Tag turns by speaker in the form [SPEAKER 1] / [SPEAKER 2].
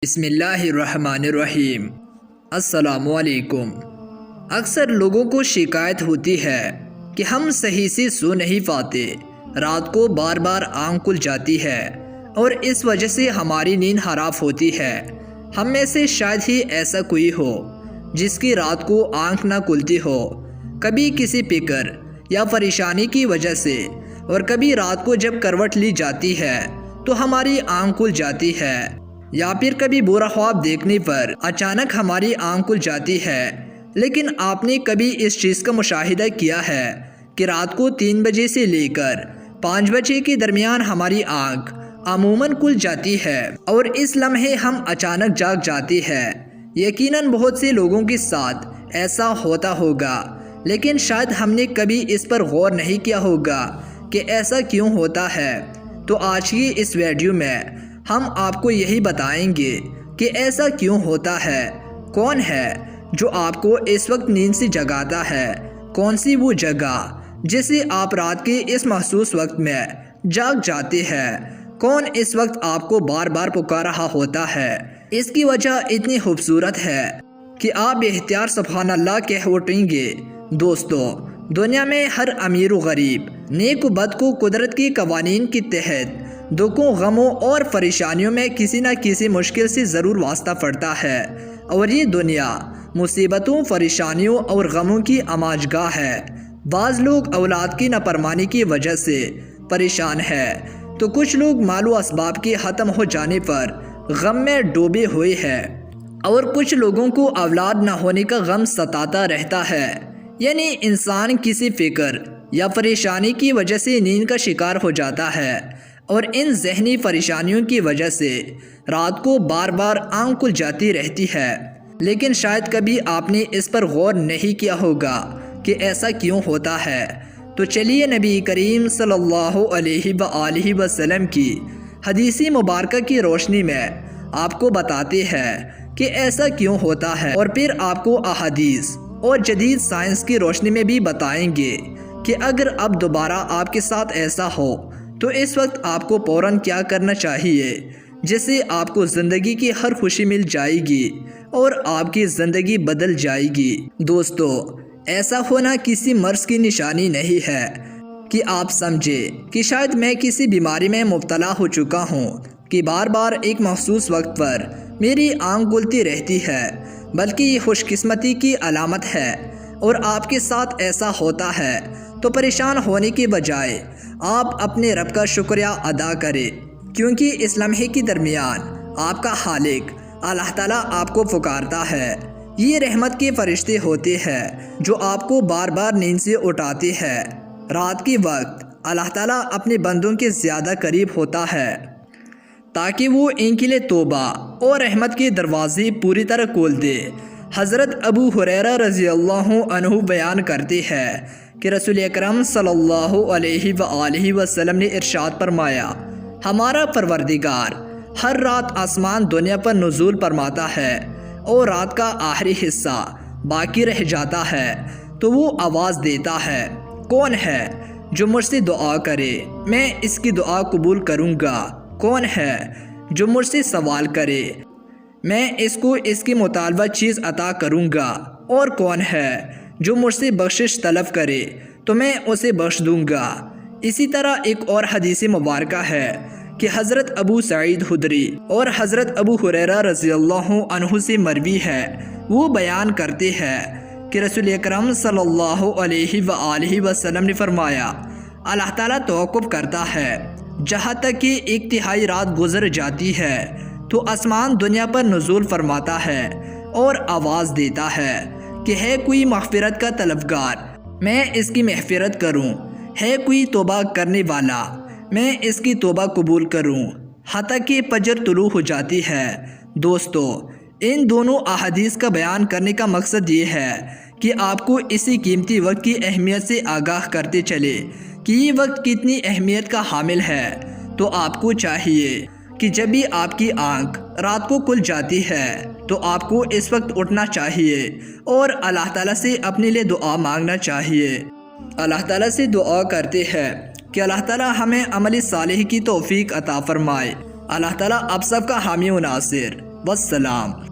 [SPEAKER 1] بسم اللہ الرحمن الرحیم۔ السلام علیکم۔ اکثر لوگوں کو شکایت ہوتی ہے کہ ہم صحیح سے سو نہیں پاتے، رات کو بار بار آنکھ کھل جاتی ہے اور اس وجہ سے ہماری نیند حرام ہوتی ہے۔ ہم میں سے شاید ہی ایسا کوئی ہو جس کی رات کو آنکھ نہ کھلتی ہو، کبھی کسی فکر یا پریشانی کی وجہ سے، اور کبھی رات کو جب کروٹ لی جاتی ہے تو ہماری آنکھ کھل جاتی ہے، یا پھر کبھی برا خواب دیکھنے پر اچانک ہماری آنکھ کھل جاتی ہے۔ لیکن آپ نے کبھی اس چیز کا مشاہدہ کیا ہے کہ رات کو 3 بجے سے لے کر 5 بجے کے درمیان ہماری آنکھ عموماً کھل جاتی ہے اور اس لمحے ہم اچانک جاگ جاتے ہیں۔ یقیناً بہت سے لوگوں کے ساتھ ایسا ہوتا ہوگا، لیکن شاید ہم نے کبھی اس پر غور نہیں کیا ہوگا کہ ایسا کیوں ہوتا ہے۔ تو آج کی اس ویڈیو میں ہم آپ کو یہی بتائیں گے کہ ایسا کیوں ہوتا ہے، کون ہے جو آپ کو اس وقت نیند سے جگاتا ہے، کون سی وہ جگہ جسے آپ رات کے اس محسوس وقت میں جاگ جاتے ہیں، کون اس وقت آپ کو بار بار پکار رہا ہوتا ہے۔ اس کی وجہ اتنی خوبصورت ہے کہ آپ بے اختیار سبحان اللہ کہہ اٹھیں گے۔ دوستو، دنیا میں ہر امیر و غریب، نیک و بد کو قدرت کے قوانین کے تحت دکھوں، غموں اور پریشانیوں میں کسی نہ کسی مشکل سے ضرور واسطہ پڑتا ہے، اور یہ دنیا مصیبتوں، پریشانیوں اور غموں کی آماجگاہ ہے۔ بعض لوگ اولاد کی نافرمانی کی وجہ سے پریشان ہیں، تو کچھ لوگ مال و اسباب کے ختم ہو جانے پر غم میں ڈوبے ہوئے ہیں، اور کچھ لوگوں کو اولاد نہ ہونے کا غم ستاتا رہتا ہے۔ یعنی انسان کسی فکر یا پریشانی کی وجہ سے نیند کا شکار ہو جاتا ہے، اور ان ذہنی پریشانیوں کی وجہ سے رات کو بار بار آنکھ کھل جاتی رہتی ہے۔ لیکن شاید کبھی آپ نے اس پر غور نہیں کیا ہوگا کہ ایسا کیوں ہوتا ہے۔ تو چلیے نبی کریم صلی اللہ علیہ وآلہ وسلم کی حدیث مبارکہ کی روشنی میں آپ کو بتاتے ہیں کہ ایسا کیوں ہوتا ہے، اور پھر آپ کو احادیث اور جدید سائنس کی روشنی میں بھی بتائیں گے کہ اگر اب دوبارہ آپ کے ساتھ ایسا ہو تو اس وقت آپ کو فوراً کیا کرنا چاہیے، جس سے آپ کو زندگی کی ہر خوشی مل جائے گی اور آپ کی زندگی بدل جائے گی۔ دوستو، ایسا ہونا کسی مرض کی نشانی نہیں ہے کہ آپ سمجھے کہ شاید میں کسی بیماری میں مبتلا ہو چکا ہوں کہ بار بار ایک مخصوص وقت پر میری آنکھ کھلتی رہتی ہے، بلکہ یہ خوش قسمتی کی علامت ہے، اور آپ کے ساتھ ایسا ہوتا ہے تو پریشان ہونے کے بجائے آپ اپنے رب کا شکریہ ادا کریں، کیونکہ اس لمحے کے درمیان آپ کا خالق اللہ تعالیٰ آپ کو پکارتا ہے۔ یہ رحمت کے فرشتے ہوتے ہیں جو آپ کو بار بار نیند سے اٹھاتے ہیں۔ رات کے وقت اللہ تعالیٰ اپنے بندوں کے زیادہ قریب ہوتا ہے تاکہ وہ ان کے لیے توبہ اور رحمت کے دروازے پوری طرح کھول دے۔ حضرت ابو ہریرہ رضی اللہ عنہ بیان کرتے ہیں کہ رسول اکرم صلی اللہ علیہ وآلہ وسلم نے ارشاد فرمایا، ہمارا پروردگار ہر رات آسمان دنیا پر نزول فرماتا ہے، اور رات کا آخری حصہ باقی رہ جاتا ہے تو وہ آواز دیتا ہے، کون ہے جو مجھ سے دعا کرے، میں اس کی دعا قبول کروں گا، کون ہے جو مجھ سے سوال کرے، میں اس کو اس کی مطالبہ چیز عطا کروں گا، اور کون ہے جو مجھ سے بخشش طلب کرے تو میں اسے بخش دوں گا۔ اسی طرح ایک اور حدیث مبارکہ ہے کہ حضرت ابو سعید خدری اور حضرت ابو ہریرہ رضی اللہ عنہ سے مروی ہے، وہ بیان کرتے ہیں کہ رسول اکرم صلی اللہ علیہ وآلہ وسلم نے فرمایا، اللہ تعالیٰ توقف کرتا ہے جہاں تک کہ 1/3 رات گزر جاتی ہے، تو آسمان دنیا پر نزول فرماتا ہے اور آواز دیتا ہے کہ ہے کوئی مغفرت کا طلبگار، میں اس کی مغفرت کروں، ہے کوئی توبہ کرنے والا، میں اس کی توبہ قبول کروں، حتیٰ کہ فجر طلوع ہو جاتی ہے۔ دوستو، ان دونوں احادیث کا بیان کرنے کا مقصد یہ ہے کہ آپ کو اسی قیمتی وقت کی اہمیت سے آگاہ کرتے چلے کہ یہ وقت کتنی اہمیت کا حامل ہے۔ تو آپ کو چاہیے کہ جب بھی آپ کی آنکھ رات کو کھل جاتی ہے تو آپ کو اس وقت اٹھنا چاہیے اور اللہ تعالیٰ سے اپنے لیے دعا مانگنا چاہیے۔ اللہ تعالیٰ سے دعا کرتے ہیں کہ اللہ تعالیٰ ہمیں عمل صالح کی توفیق عطا فرمائے۔ اللہ تعالیٰ آپ سب کا حامی و ناصر۔ والسلام۔